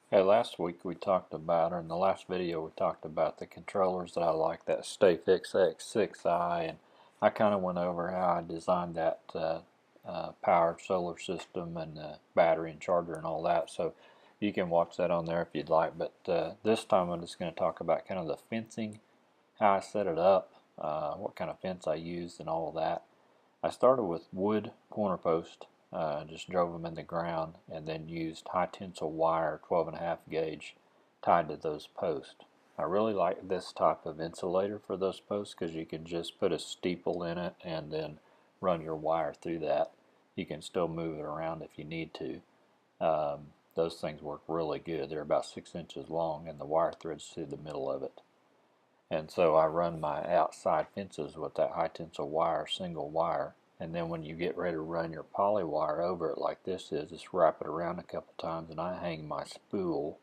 Hey, last week we talked about, or in the last video we talked about the controllers that I like, that StayFix X6i, and I kind of went over how I designed that powered solar system and battery and charger and all that. So you can watch that on there if you'd like. But this time I'm just going to talk about kind of the fencing, how I set it up, what kind of fence I used, and all of that. I started with wood corner post, just drove them in the ground, and then used high tensile wire, 12.5 gauge, tied to those posts. I really like this type of insulator for those posts because you can just put a steeple in it and then run your wire through that. You can still move it around if you need to. Those things work really good. They're about 6 inches long and the wire threads through the middle of it. And so I run my outside fences with that high tensile wire, single wire. And then when you get ready to run your poly wire over it like this is, just wrap it around a couple times, and I hang my spooler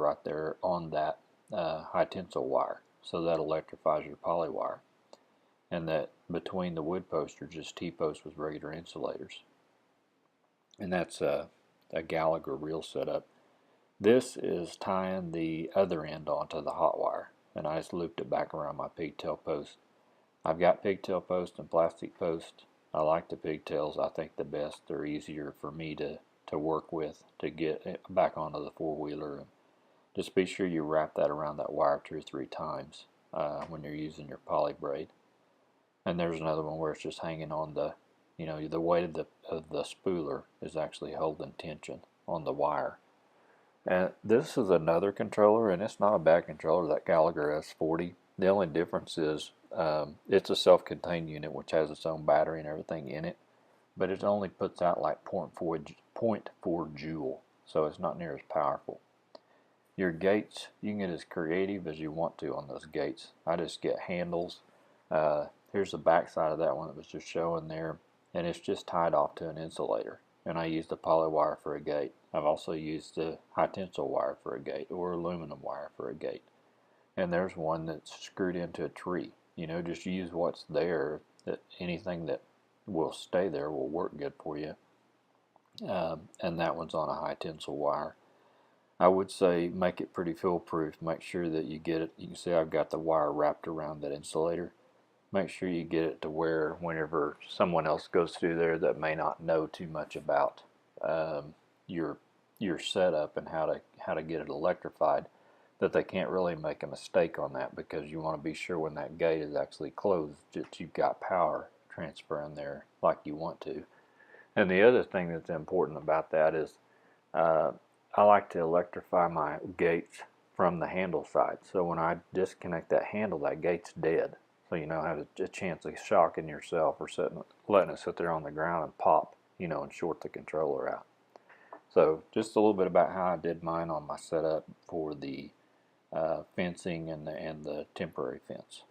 right there on that high tensile wire. So that electrifies your poly wire. And that between the wood posts are just T-posts with regular insulators. And that's a Gallagher reel setup. This is tying the other end onto the hot wire, and I just looped it back around my pigtail post. I've got pigtail post and plastic post. I like the pigtails. I think the best. They're easier for me to work with to get it back onto the four-wheeler. Just be sure you wrap that around that wire 2 or 3 times when you're using your poly braid. And there's another one where it's just hanging on the weight of the spooler is actually holding tension on the wire. And this is another controller, and it's not a bad controller, that Gallagher S40. The only difference is it's a self-contained unit which has its own battery and everything in it, but it only puts out like 0.4 joule, so it's not near as powerful. Your gates, you can get as creative as you want to on those gates. I just get handles. Here's the back side of that one that was just showing there, and it's just tied off to an insulator. And I used the poly wire for a gate. I've also used the high tensile wire for a gate, or aluminum wire for a gate. And there's one that's screwed into a tree. Just use what's there. Anything that will stay there will work good for you. And that one's on a high tensile wire. I would say make it pretty foolproof. Make sure that you get it. You can see I've got the wire wrapped around that insulator. Make sure you get it to where whenever someone else goes through there that may not know too much about your setup and how to get it electrified, that they can't really make a mistake on that, because you want to be sure when that gate is actually closed that you've got power transferring there like you want to. And the other thing that's important about that is I like to electrify my gates from the handle side. So when I disconnect that handle, that gate's dead. So you don't have a chance of shocking yourself or letting it sit there on the ground and pop, and short the controller out. So just a little bit about how I did mine on my setup for the fencing and the temporary fence.